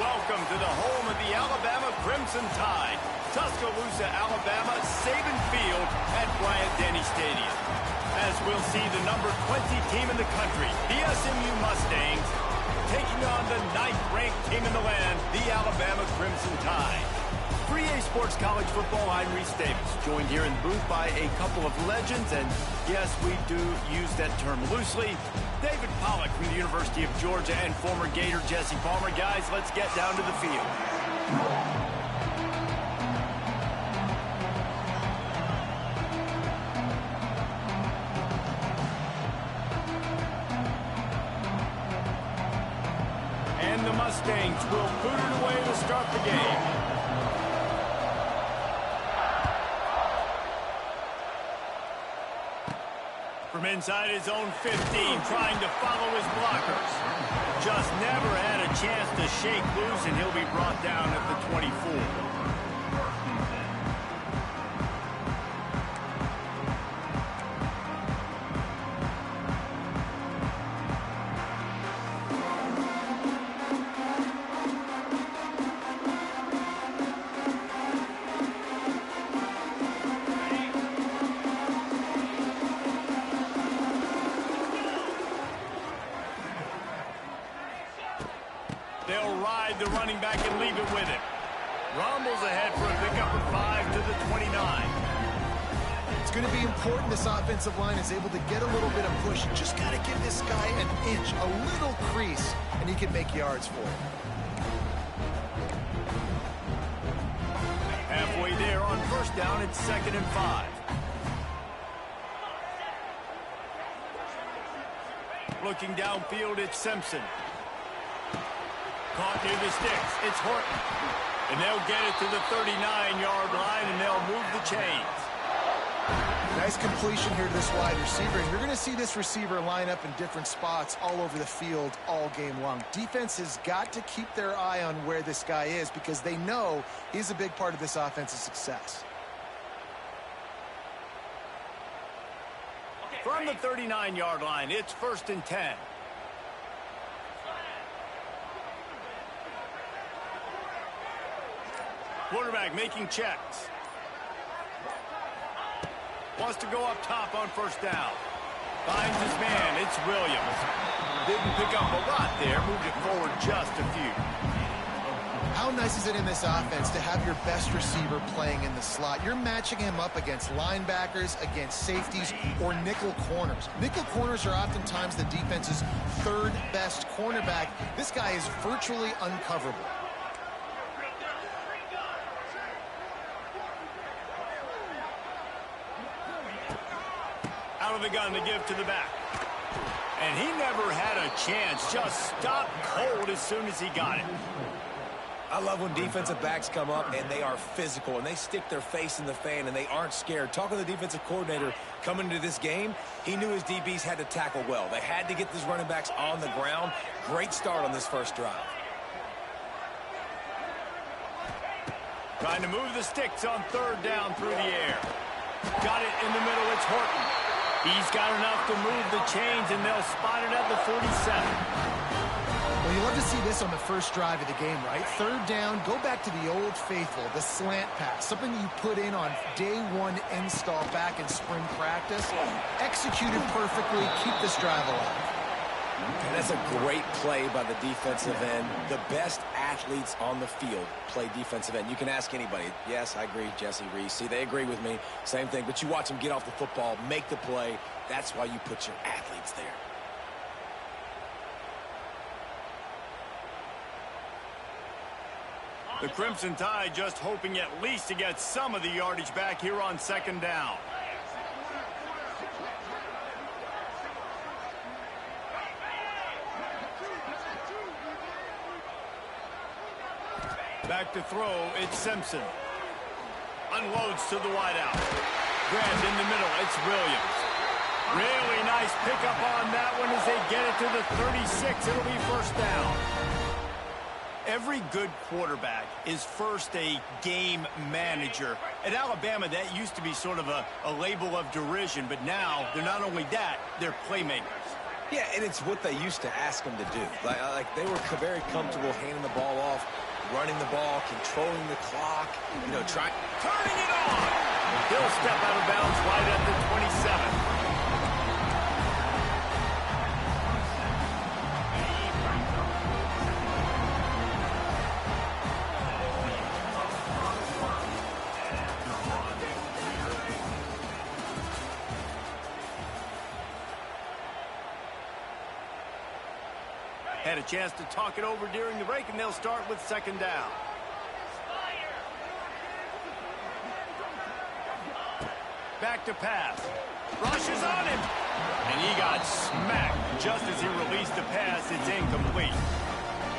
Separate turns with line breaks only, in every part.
Welcome to the home of the Alabama Crimson Tide, Tuscaloosa, Alabama, Saban Field at Bryant-Denny Stadium. As we'll see the number 20 team in the country, the SMU Mustangs, taking on the 9th-ranked team in the land, the Alabama Crimson Tide. 3A Sports College Football, I'm Reese Davis, joined here in the booth by a couple of legends, and yes, we do use that term loosely. David Pollack from the University of Georgia and former Gator Jesse Palmer. Guys, let's get down to the field. And the Mustangs will boot it away to start the game. From inside his own 15, trying to follow his blockers. Just never had a chance to shake loose, and he'll be brought down at the 24. They'll ride the running back and leave it with him. Rumbles ahead for a pickup of 5 to the 29.
It's going to be important this offensive line is able to get a little bit of push. You just got to give this guy an inch, a little crease, and he can make yards for it.
Halfway there on first down, it's 2nd and 5. Looking downfield, it's Simpson. Caught near the sticks. It's Horton. And they'll get it to the 39-yard line, and they'll move the chains.
Nice completion here to this wide receiver. And you're going to see this receiver line up in different spots all over the field all game long. Defense has got to keep their eye on where this guy is because they know he's a big part of this offense's success.
From the 39-yard line, it's 1st and 10. Quarterback making checks. Wants to go up top on first down. Finds his man. It's Williams. Didn't pick up a lot there. Moved it forward just a few.
How nice is it in this offense to have your best receiver playing in the slot? You're matching him up against linebackers, against safeties, or nickel corners. Nickel corners are oftentimes the defense's 3rd best cornerback. This guy is virtually uncoverable.
Out of the gun to give to the back. And he never had a chance. Just stopped cold as soon as he got it.
I love when defensive backs come up and they are physical and they stick their face in the fan and they aren't scared. Talking to the defensive coordinator coming into this game, he knew his DBs had to tackle well. They had to get these running backs on the ground. Great start on this first drive.
Trying to move the sticks on 3rd down through the air. Got it in the middle. It's Horton. He's got enough to move the chains, and they'll spot it at the 47.
Well, you love to see this on the first drive of the game, right? 3rd down, go back to the old faithful, the slant pass, something you put in on day 1 install back in spring practice. Executed perfectly, keep this drive alive.
And that's a great play by the defensive end. The best athletes on the field play defensive end. You can ask anybody. Yes, I agree, Jesse, Reese. See, they agree with me. Same thing. But you watch them get off the football, make the play. That's why you put your athletes there.
The Crimson Tide just hoping at least to get some of the yardage back here on 2nd down. Back to throw, it's Simpson. Unloads to the wideout. Grabbed in the middle, it's Williams. Really nice pickup on that one as they get it to the 36. It'll be 1st down. Every good quarterback is first a game manager. At Alabama, that used to be sort of a label of derision, but now they're not only that, they're playmakers.
Yeah, and it's what they used to ask them to do. Like they were very comfortable handing the ball off, running the ball, controlling the clock, turning it on.
He'll step out of bounds right at the 27. Had a chance to talk it over during the break, and they'll start with second down. Back to pass. Rushes on him. And he got smacked just as he released the pass. It's incomplete.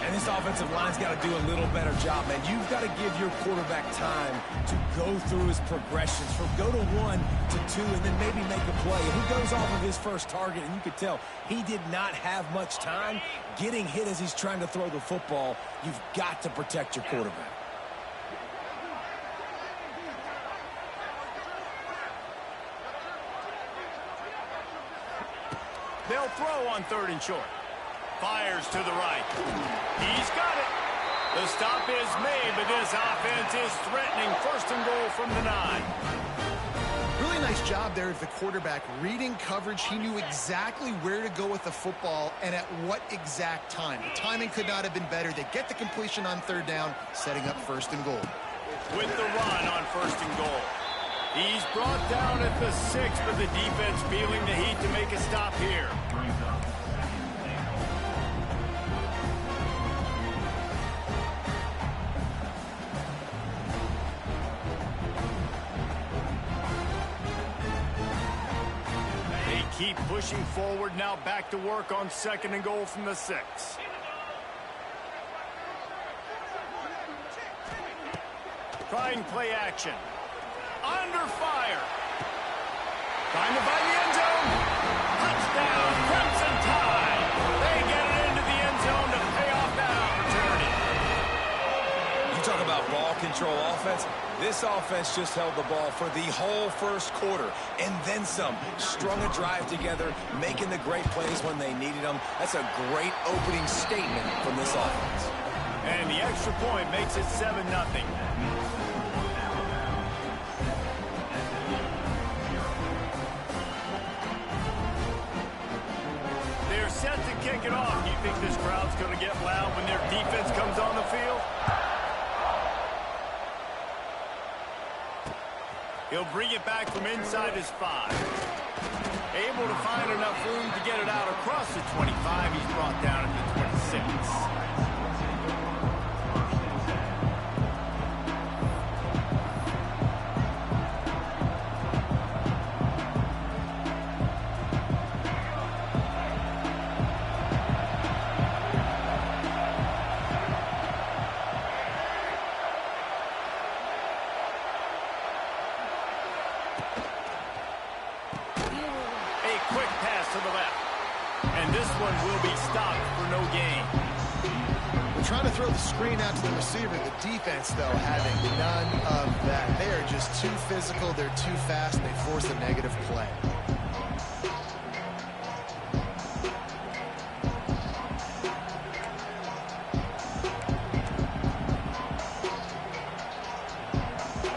And this offensive line's got to do a little better job, man. You've got to give your quarterback time to go through his progressions from go to 1 to 2 and then maybe make a play. And he goes off of his first target, and you could tell he did not have much time getting hit as he's trying to throw the football. You've got to protect your quarterback.
They'll throw on 3rd and short. Fires to the right. He's got it. The stop is made, but this offense is threatening 1st and goal from the 9.
Really nice job there of the quarterback reading coverage. He knew exactly where to go with the football and at what exact time. The timing could not have been better. They get the completion on 3rd down, setting up 1st and goal.
With the run on 1st and goal. He's brought down at the 6, but the defense feeling the heat to make a stop here. Keep pushing forward, now back to work on 2nd and goal from the 6. Trying play action. Under fire. Trying to find the end zone. Touchdown, Crimson Tide. They get it into the end zone to pay off that opportunity.
You talk about ball control offense. This offense just held the ball for the whole 1st quarter and then some. Strung a drive together, making the great plays when they needed them. That's a great opening statement from this offense.
And the extra point makes it 7-0. They're set to kick it off. Do you think this crowd's going to get loud when their defense comes on the field? He'll bring it back from inside his 5. Able to find enough room to get it out across the 25. He's brought down at the 26. To the left. And this one will be stopped for no gain.
They're trying to throw the screen out to the receiver. The defense, though, having none of that. They are just too physical. They're too fast. And they force a negative play.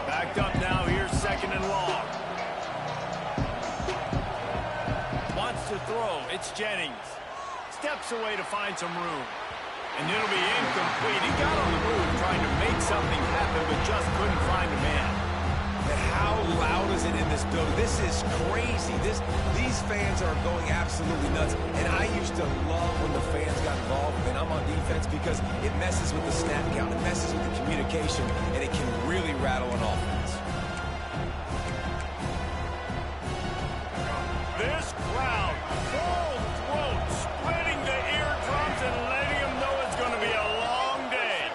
Backed up now. Here's 2nd and long. To throw, it's Jennings. Steps away to find some room. And it'll be incomplete. He got on the move trying to make something happen, but just couldn't find a man.
And how loud is it in this building? This is crazy. These fans are going absolutely nuts. And I used to love when the fans got involved when I'm on defense because it messes with the snap count, it messes with the communication, and it can really rattle an offense.
This crowd, full throat, splitting the eardrums and letting them know it's going to be a long day.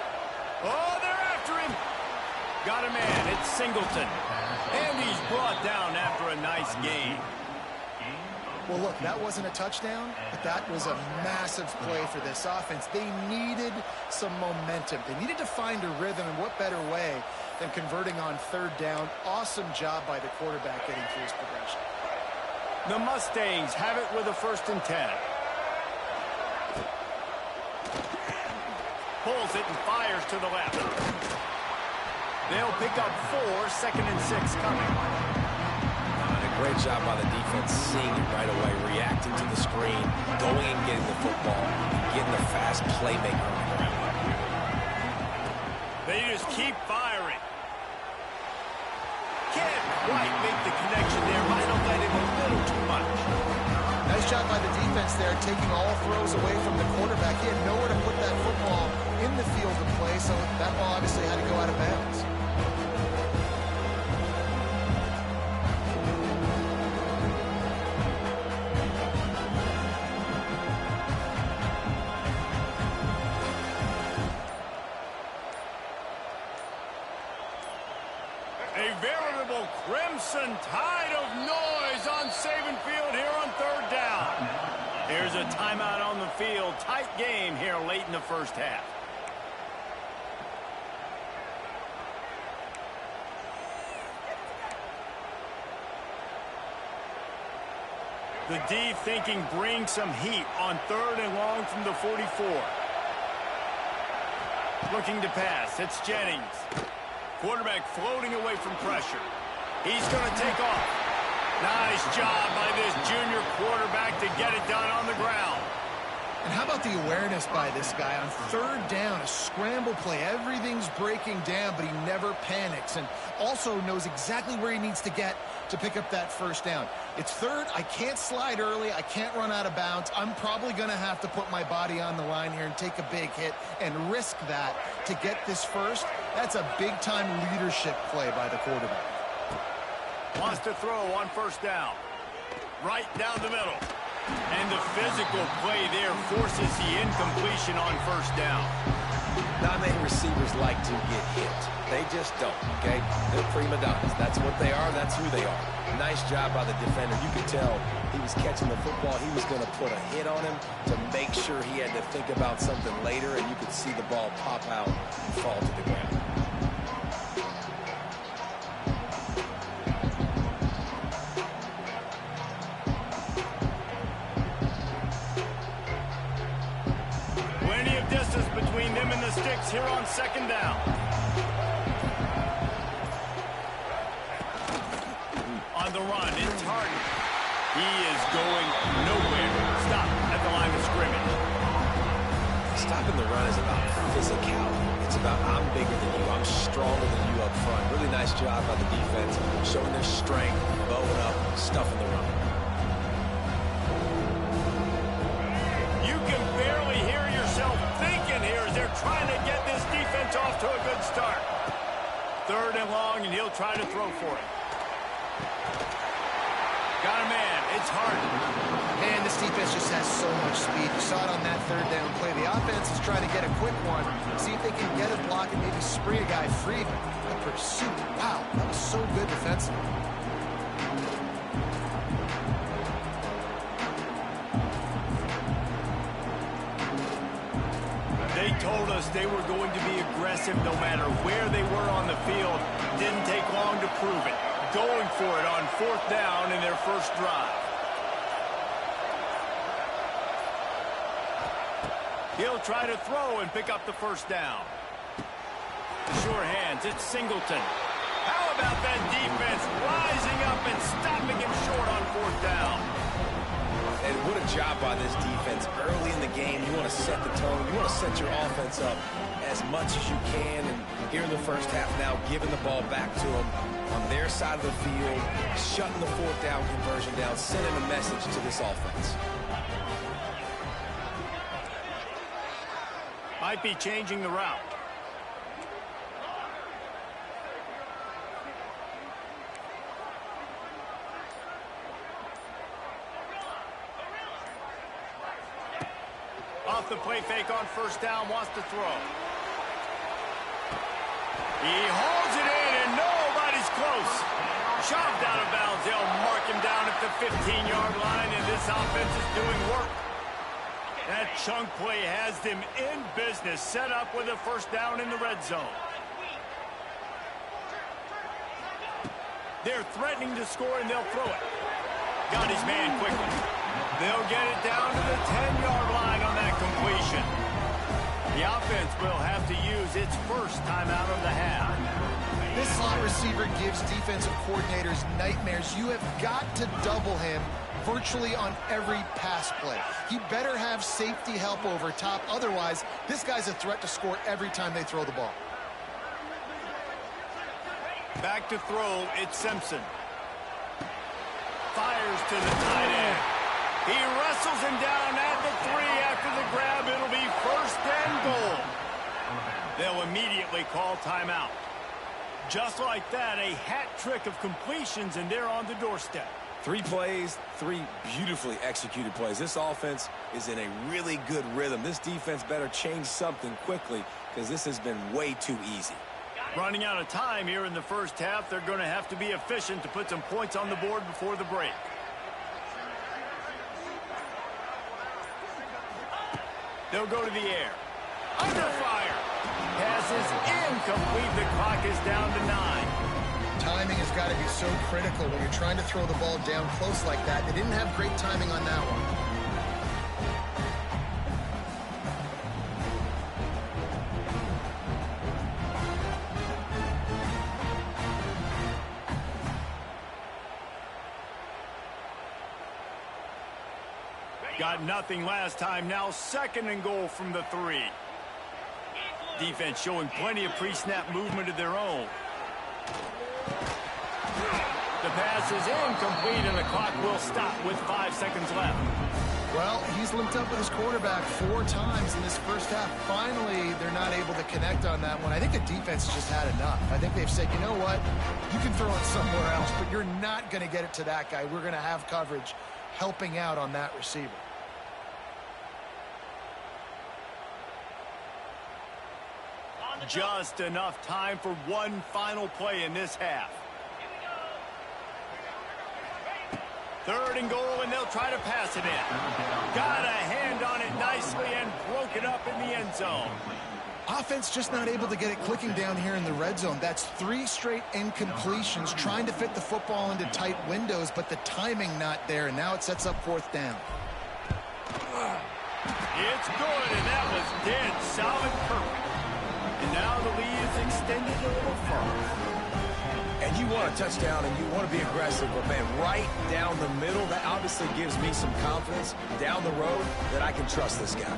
Oh, they're after him. Got a man. It's Singleton. And he's brought down after a nice game.
Well, look, that wasn't a touchdown, but that was a massive play for this offense. They needed some momentum. They needed to find a rhythm, and what better way than converting on third down. Awesome job by the quarterback getting through his progression.
The Mustangs have it with a 1st and 10. Pulls it and fires to the left. They'll pick up 4, 2nd and 6 coming.
Great job by the defense, seeing it right away, reacting to the screen, going and getting the football, and getting a fast playmaker on the ground.
They just keep firing. Can't quite make the connection there. Might have let him a little too much.
Nice job by the defense there, taking all throws away from the quarterback. He had nowhere to put that football in the field to play, so that ball obviously had to go out of bounds.
A veritable crimson tide of noise on Saban Field here on 3rd down. There's a timeout on the field. Tight game here late in the 1st half. The D thinking bring some heat on 3rd and long from the 44. Looking to pass. It's Jennings. Quarterback floating away from pressure. He's going to take off. Nice job by this junior quarterback to get it done on the ground.
And how about the awareness by this guy on 3rd down, a scramble play. Everything's breaking down, but he never panics and also knows exactly where he needs to get to pick up that 1st down. It's 3rd. I can't slide early. I can't run out of bounds. I'm probably going to have to put my body on the line here and take a big hit and risk that to get this 1st. That's a big-time leadership play by the quarterback.
Wants to throw on 1st down. Right down the middle. And the physical play there forces the incompletion on 1st down.
Not many receivers like to get hit. They just don't, okay? They're prima donnas. That's what they are. That's who they are. Nice job by the defender. You could tell he was catching the football. He was going to put a hit on him to make sure he had to think about something later, and you could see the ball pop out and fall to the ground.
Between them and the sticks here on 2nd down. On the run, it's Harden. He is going nowhere. Stop at the line of scrimmage.
Stopping the run is about physicality. It's about I'm bigger than you. I'm stronger than you up front. Really nice job by the defense, showing their strength, bowing up, stuffing the run.
You can barely hear yourself thinking here as they're trying to get this defense off to a good start. 3rd and long, and he'll try to throw for it. Got a man. It's Harden.
Man, this defense just has so much speed. You saw it on that 3rd down play. The offense is trying to get a quick one, see if they can get a block and maybe spring a guy free. The pursuit, wow, that was so good defensively.
They told us they were going to be aggressive no matter where they were on the field. Didn't take long to prove it. Going for it on 4th down in their 1st drive. He'll try to throw and pick up the 1st down. The sure hands, it's Singleton. How about that defense rising up and stopping him short on 4th down?
And what a job by this defense. Early in the game, you want to set the tone. You want to set your offense up as much as you can. And here in the 1st half now, giving the ball back to them on their side of the field, shutting the 4th down conversion down, sending a message to this offense.
Might be changing the route. Off the play fake on 1st down, wants to throw. He holds it in, and nobody's close. Shoved out of bounds. They'll mark him down at the 15-yard line, and this offense is doing work. That chunk play has them in business, set up with a first down in the red zone. They're threatening to score, and they'll throw it. Got his man quickly. They'll get it down to the 10-yard line on that completion. The offense will have to use its first timeout of the half.
This slot receiver gives defensive coordinators nightmares. You have got to double him virtually on every pass play. He better have safety help over top. Otherwise, this guy's a threat to score every time they throw the ball.
Back to throw, it's Simpson. Fires to the tight end. He wrestles him down at the 3 after the grab. It'll be first and goal. They'll immediately call timeout. Just like that, a hat trick of completions, and they're on the doorstep.
3 plays, 3 beautifully executed plays. This offense is in a really good rhythm. This defense better change something quickly because this has been way too easy.
Running out of time here in the first half. They're going to have to be efficient to put some points on the board before the break. They'll go to the air. Under fire. Pass is incomplete. The clock is down to 9.
Timing has got to be so critical when you're trying to throw the ball down close like that. They didn't have great timing on that one.
Got nothing last time. Now second and goal from the 3. Defense showing plenty of pre-snap movement of their own. The pass is incomplete, and the clock will stop with 5 seconds left.
Well, he's linked up with his quarterback 4 times in this first half. Finally, they're not able to connect on that one. I think the defense just had enough. I think they've said, you know what, you can throw it somewhere else, but you're not going to get it to that guy. We're going to have coverage helping out on that receiver.
Just enough time for one final play in this half. 3rd and goal, and they'll try to pass it in. Got a hand on it nicely and broke it up in the end zone.
Offense just not able to get it clicking down here in the red zone. That's 3 straight incompletions, trying to fit the football into tight windows, but the timing not there, and now it sets up 4th down.
It's good, and that was dead solid perfect. And now the lead is extended a little further.
And you want a touchdown and you want to be aggressive, but man, right down the middle, that obviously gives me some confidence down the road that I can trust this guy.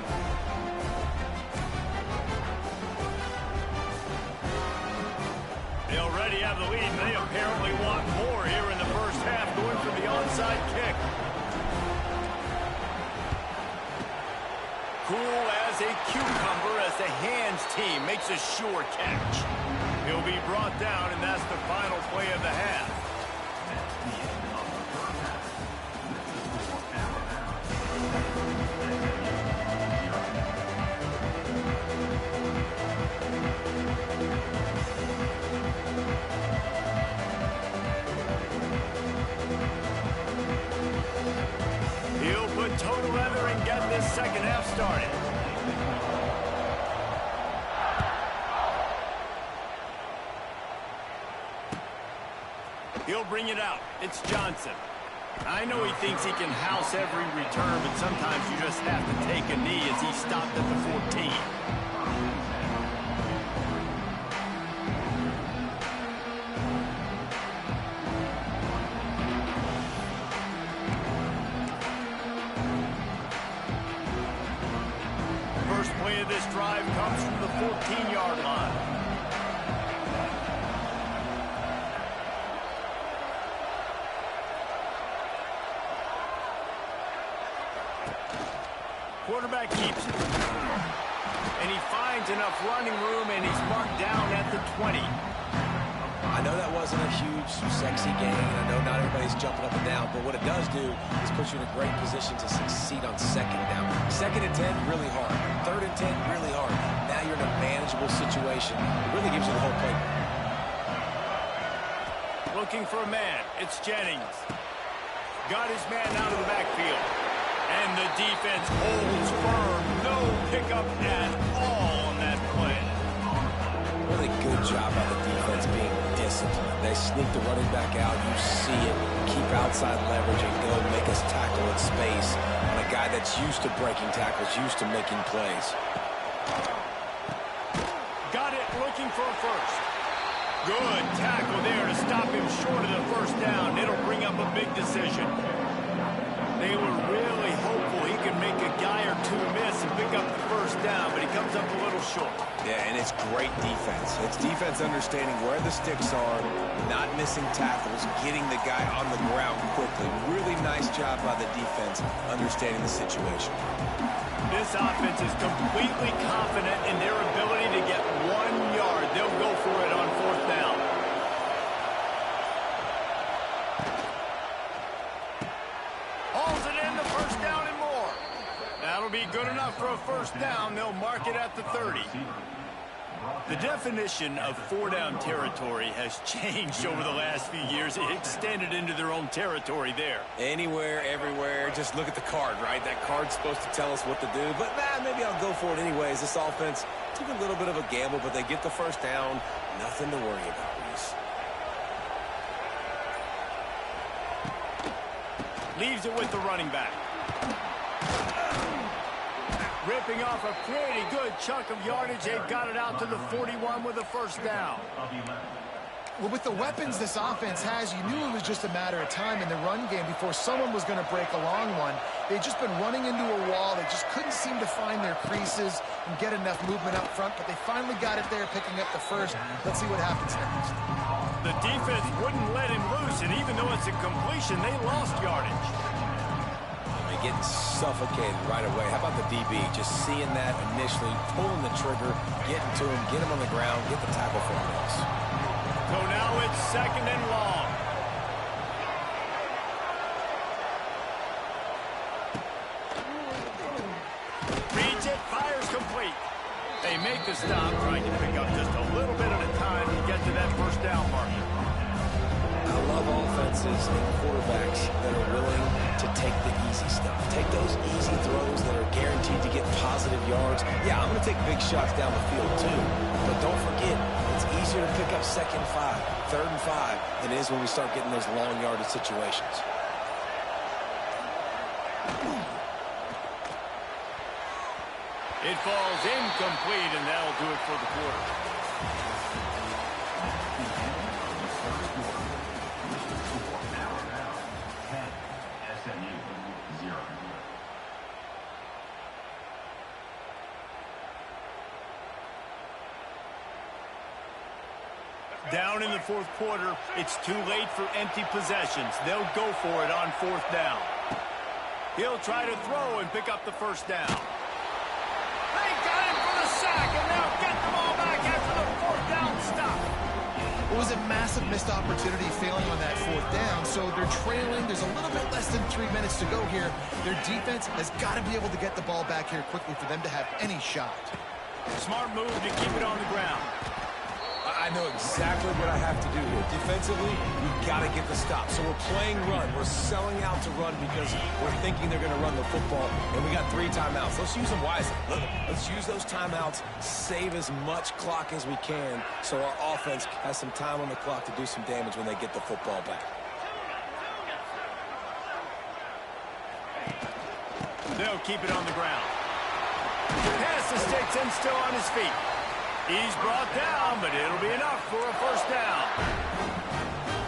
They already have the lead, and they apparently want more here in the first half, going for the onside kick. Cool as a cucumber as the hands team makes a sure catch. He'll be brought down, and that's the final play of the half. He'll put total leather and get this second half started. He'll bring it out. It's Johnson. I know he thinks he can house every return, but sometimes you just have to take a knee as he stopped at the 14. First play of this drive comes from the 14-yard line. Quarterback keeps it. And he finds enough running room, and he's marked down at the 20.
I know that wasn't a huge, sexy game, and I know not everybody's jumping up and down, but what it does do is put you in a great position to succeed on 2nd down. 2nd and 10, really hard. 3rd and 10, really hard. Now you're in a manageable situation. It really gives you the whole playbook.
Looking for a man. It's Jennings. Got his man out of the backfield. And the defense holds firm. No pickup at all on that play.
Really good job by the defense being disciplined. They sneak the running back out. You see it. Keep outside leverage and go make us tackle in space on a guy that's used to breaking tackles, used to making plays.
Got it, looking for a first. Good tackle there to stop him short of the first down. It'll bring up a big decision. They were really hopeful he could make a guy or two miss and pick up the first down, but he comes up a little short.
Yeah, and it's great defense. It's defense understanding where the sticks are, not missing tackles, getting the guy on the ground quickly. Really nice job by the defense understanding the situation.
This offense is completely confident in their ability to get 1 yard. They'll go for it on fourth down. Hauls it in, the first down and more. That'll be good enough for a first down. They'll mark it at the 30. The definition of four-down territory has changed over the last few years. It extended into their own territory there.
Anywhere, everywhere, just look at the card, right? That card's supposed to tell us what to do, but maybe I'll go for it anyways. This offense took a little bit of a gamble, but they get the first down. Nothing to worry about, Reese.
Leaves it with the running back. Ripping off a pretty good chunk of yardage. They've got it out to the 41 with a first down.
Well, with the weapons this offense has, you knew it was just a matter of time in the run game before someone was going to break a long one. They've just been running into a wall. They just couldn't seem to find their creases and get enough movement up front, but they finally got it there, picking up the first. Let's see what happens next.
The defense wouldn't let him loose, and even though it's a completion, they lost yardage.
Getting suffocated right away. How about the DB? Just seeing that initially, pulling the trigger, getting to him, get him on the ground, get the tackle for him.
So now it's second and long. Reads it, fires complete. They make the stop, trying to pick up just a little bit at a time to get to that first down mark.
I love offenses and quarterbacks that are willing to take the easy stuff. Take those easy throws that are guaranteed to get positive yards. Yeah, I'm going to take big shots down the field too. But don't forget, it's easier to pick up second and 5, third and 5 than it is when we start getting those long yardage situations.
It falls incomplete, and that'll do it for the quarter. Down in the fourth quarter, it's too late for empty possessions. They'll go for it on fourth down. He'll try to throw and pick up the first down. They got him for the sack, and they'll get the ball back after the fourth down stop.
It was a massive missed opportunity failing on that fourth down, so they're trailing. There's a little bit less than 3 minutes to go here. Their defense has got to be able to get the ball back here quickly for them to have any shot.
Smart move to keep it on the ground.
I know exactly what I have to do here. Defensively, we've got to get the stop. So we're playing run. We're selling out to run because we're thinking they're going to run the football, and we got 3 timeouts. Let's use them wisely. Let's use those timeouts, save as much clock as we can so our offense has some time on the clock to do some damage when they get the football back.
They'll keep it on the ground. Pass the sticks and still on his feet. He's brought down, but it'll be enough for a first down.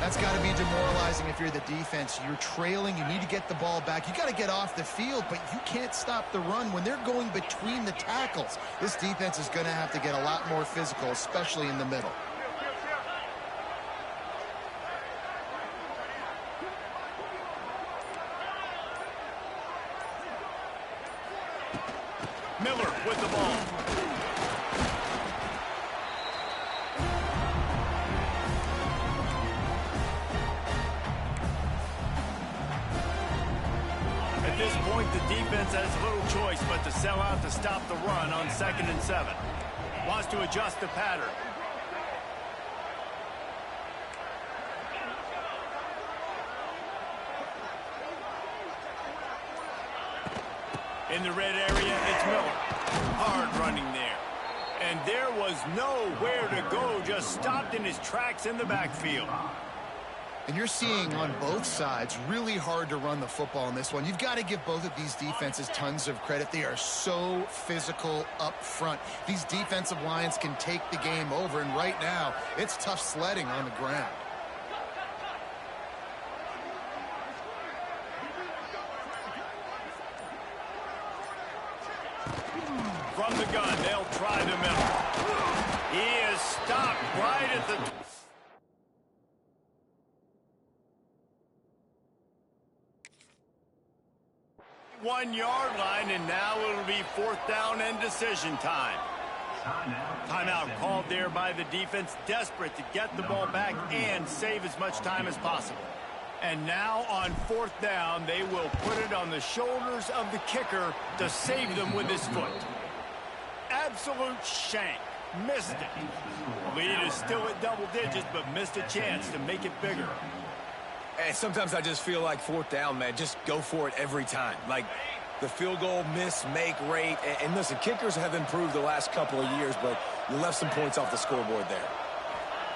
That's got to be demoralizing if you're the defense. You're trailing. You need to get the ball back. You got to get off the field, but you can't stop the run when they're going between the tackles. This defense is going to have to get a lot more physical, especially in the middle.
Miller with the ball. At this point, the defense has little choice but to sell out to stop the run on 2nd and 7. Wants to adjust the pattern. In the red area, it's Miller. Hard running there. And there was nowhere to go, just stopped in his tracks in the backfield.
And you're seeing on both sides, really hard to run the football in this one. You've got to give both of these defenses tons of credit. They are so physical up front. These defensive lines can take the game over, and right now, it's tough sledding on the ground.
From the gun, they'll try the middle. He is stopped right at the 1-yard line, and now it'll be 4th down and decision time. Timeout called there by the defense, desperate to get the ball back and save as much time as possible. And now on 4th down, they will put it on the shoulders of the kicker to save them with his foot. Absolute shank. Missed it. Lead is still at double digits, but missed a chance to make it bigger.
And sometimes I just feel like 4th down, man, just go for it every time. Like the field goal miss-make rate. And listen, kickers have improved the last couple of years, but you left some points off the scoreboard there.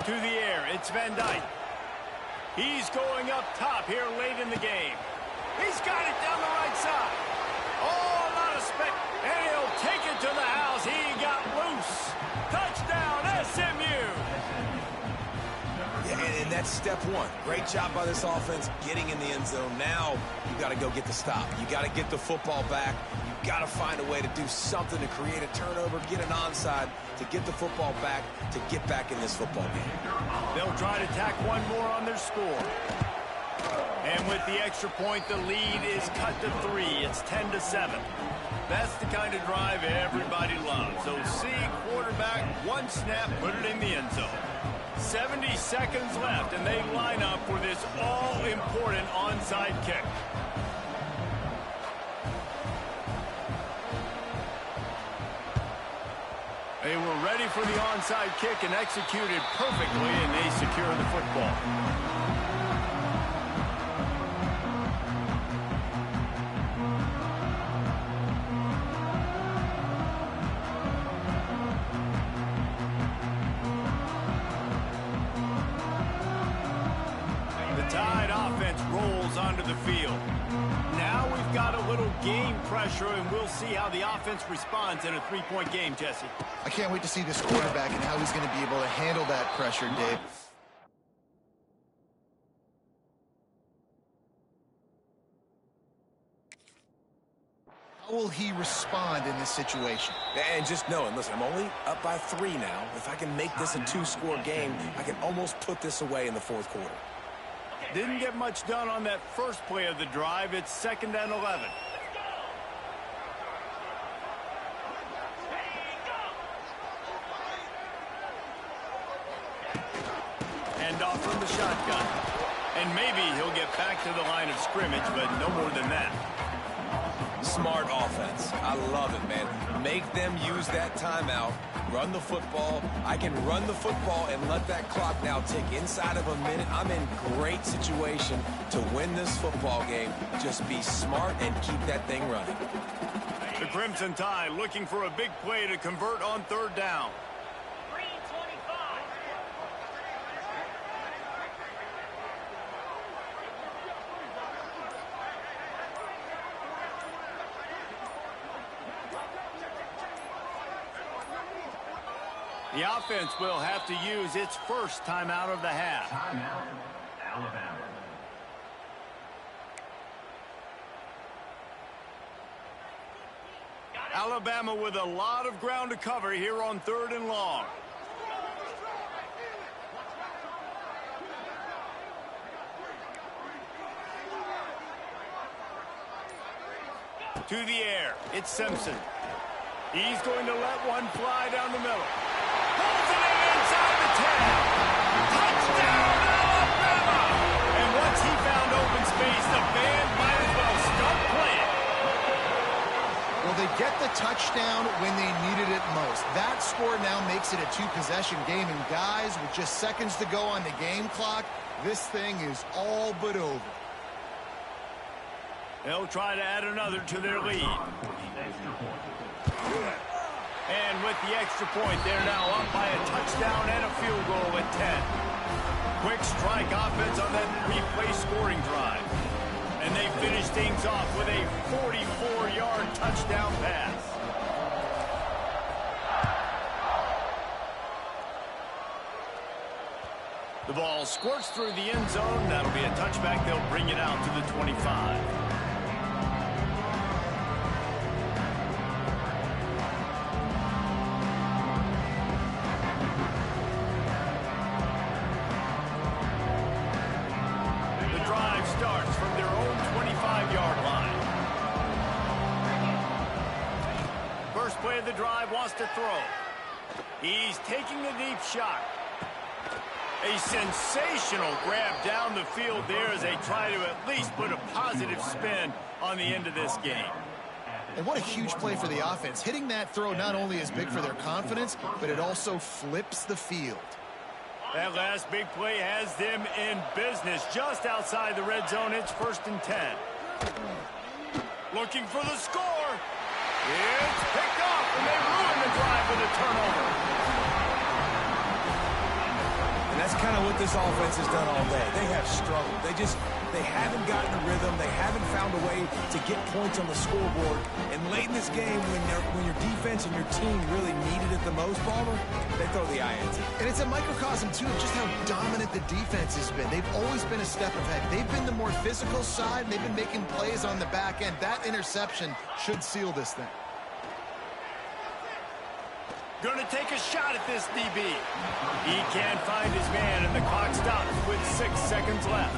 To the air, it's Van Dyke. He's going up top here late in the game. He's got it down the right side. Oh, a lot of spec. And he'll take it to the house. He got loose. Touchdown, SMU.
Yeah, and that's step one. Great job by this offense getting in the end zone. Now you got to go get the stop. You got to get the football back. You got to find a way to do something to create a turnover, get an onside, to get the football back, to get back in this football game.
They'll try to tack one more on their score. And with the extra point, the lead is cut to 3. It's 10-7. That's the kind of drive everybody loves. So see quarterback, one snap, put it in the end zone. 70 seconds left, and they line up for this all-important onside kick. They were ready for the onside kick and executed perfectly, and they secure the football. Onto the field. Now we've got a little game pressure, and we'll see how the offense responds in a 3-point game, Jesse.
I can't wait to see this quarterback and how he's going to be able to handle that pressure, Dave. How will he respond in this situation?
And just knowing, listen, I'm only up by 3 now. If I can make this a 2-score game, I can almost put this away in the 4th quarter.
Didn't get much done on that first play of the drive. It's 2nd and 11. And off from the shotgun. And maybe he'll get back to the line of scrimmage, but no more than that.
Smart offense. I love it, man. Make them use that timeout. Run the football. I can run the football and let that clock now tick inside of a minute. I'm in great situation to win this football game. Just be smart and keep that thing running.
The Crimson Tide looking for a big play to convert on 3rd down. The offense will have to use its first timeout of the half.
Timeout, Alabama.
Alabama with a lot of ground to cover here on 3rd and long. To the air, it's Simpson. He's going to let one fly down the middle. Pulls it in inside the 10. Touchdown, Alabama! And once he found open space, the band might as well start playing.
Well, they get the touchdown when they needed it most. That score now makes it a 2-possession game. And guys, with just seconds to go on the game clock, this thing is all but over.
They'll try to add another to their lead. And with the extra point, they're now up by a touchdown and a field goal at 10. Quick strike offense on that three-play scoring drive. And they finish things off with a 44-yard touchdown pass. The ball squirts through the end zone. That'll be a touchback. They'll bring it out to the 25. The drive starts from their own 25-yard line. First play of the drive, wants to throw. He's taking a deep shot. A sensational grab down the field there as they try to at least put a positive spin on the end of this game.
And what a huge play for the offense. Hitting that throw not only is big for their confidence, but it also flips the field.
That last big play has them in business just outside the red zone. It's 1st and 10. Looking for the score. It's picked off, and they ruin the drive with a turnover.
That's kind of what this offense has done all day. They have struggled. They haven't gotten a rhythm. They haven't found a way to get points on the scoreboard. And late in this game, when your defense and your team really needed it the most, Palmer, they throw the INT.
And it's a microcosm, too, of just how dominant the defense has been. They've always been a step ahead. They've been the more physical side, and they've been making plays on the back end. That interception should seal this thing.
Going to take a shot at this DB. He can't find his man, and the clock stops with 6 seconds left.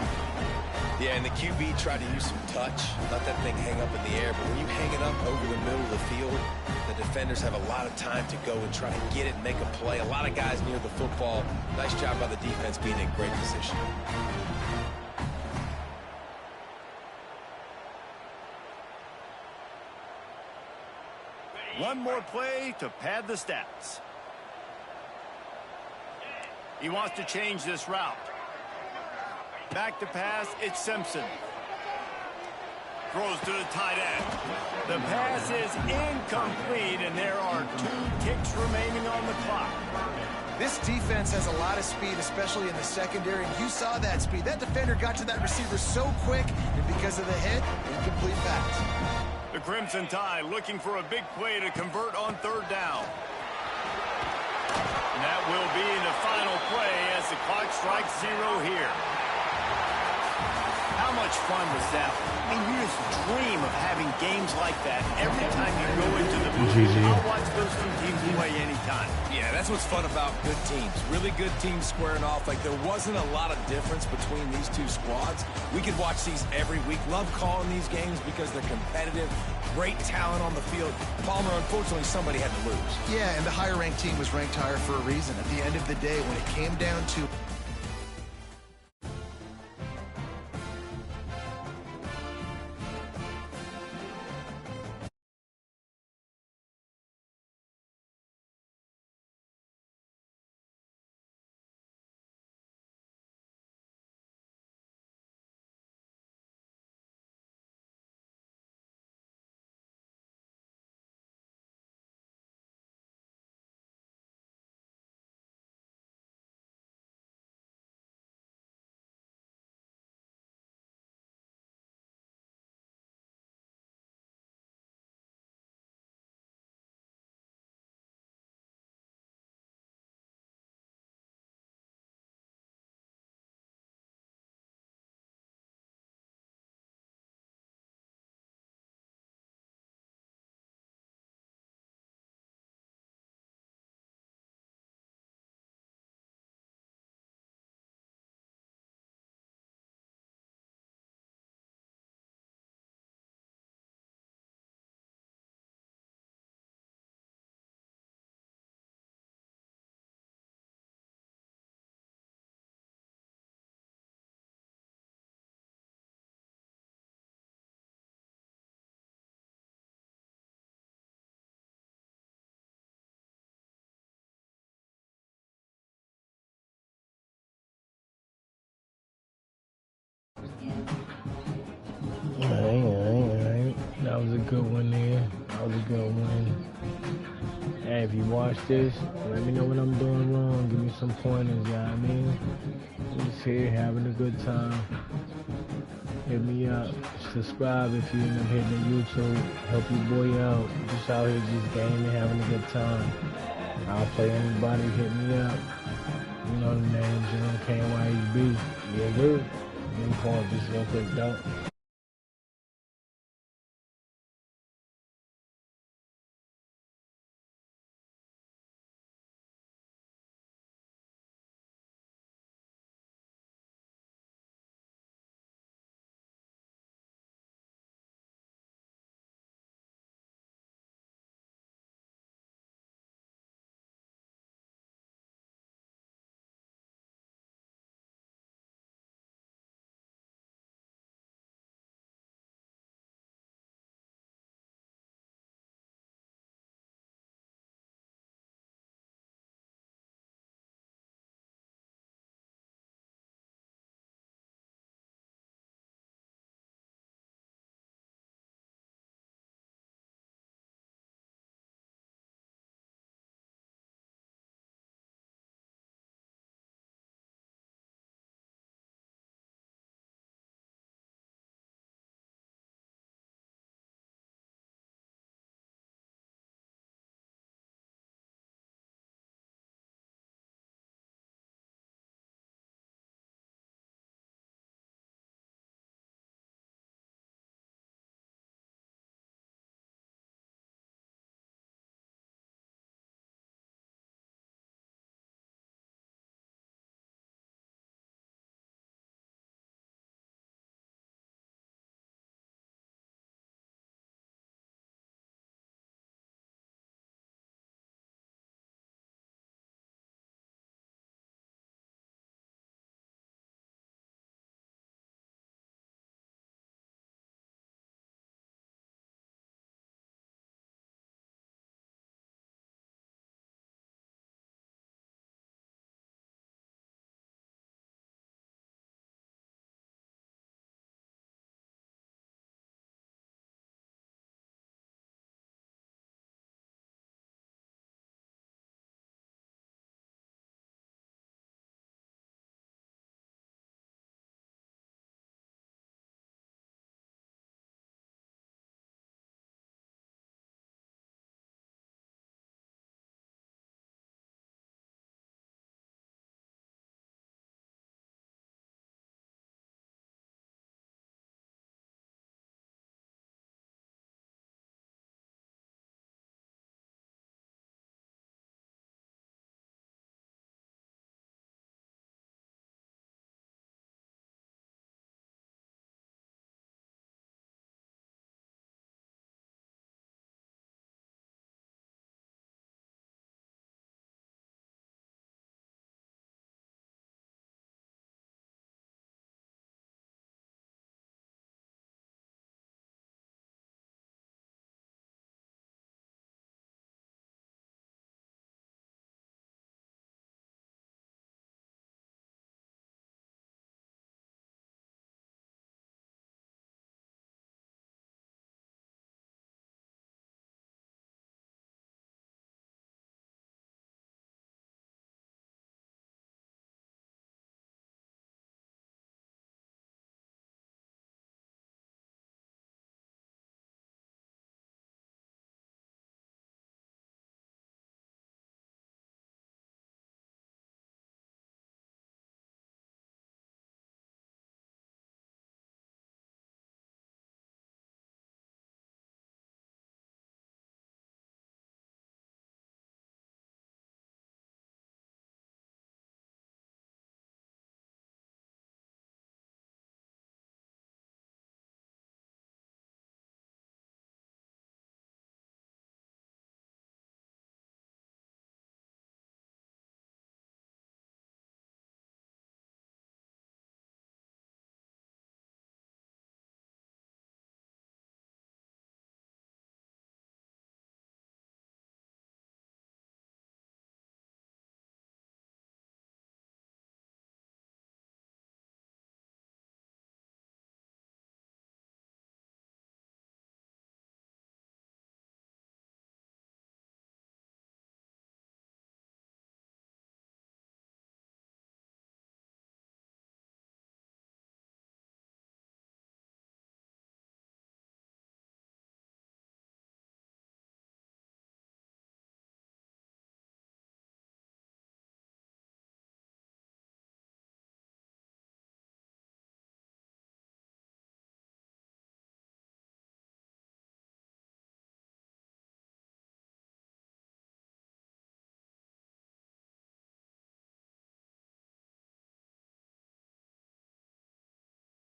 Yeah, and the QB tried to use some touch, let that thing hang up in the air. But when you hang it up over the middle of the field, the defenders have a lot of time to go and try to get it and make a play. A lot of guys near the football. Nice job by the defense being in great position.
One more play to pad the stats. He wants to change this route. Back to pass, it's Simpson. Throws to the tight end. The pass is incomplete, and there are 2 ticks remaining on the clock.
This defense has a lot of speed, especially in the secondary, and you saw that speed. That defender got to that receiver so quick, and because of the hit, incomplete pass.
The Crimson Tide looking for a big play to convert on 3rd down. And that will be the final play as the clock strikes 0 here. How much fun was that? I mean, you just dream of having games like that every time you go into the booth. I'll watch those 2 teams play anytime.
Yeah, that's what's fun about good teams. Really good teams squaring off. Like, there wasn't a lot of difference between these 2 squads. We could watch these every week. Love calling these games because they're competitive. Great talent on the field. Palmer, unfortunately, somebody had to lose.
Yeah, and the higher-ranked team was ranked higher for a reason. At the end of the day, when it came down to
All right. That was a good one there. That was a good win. Hey, if you watch this, let me know what I'm doing wrong. Give me some pointers, you know what I mean? I'm just here having a good time. Hit me up. Subscribe if you end up hitting the YouTube. Help your boy out. Just out here just gaming, having a good time. I'll play anybody. Hit me up. You know the names, you know, KYHB. Yeah, dude. Let me pause this real quick, though.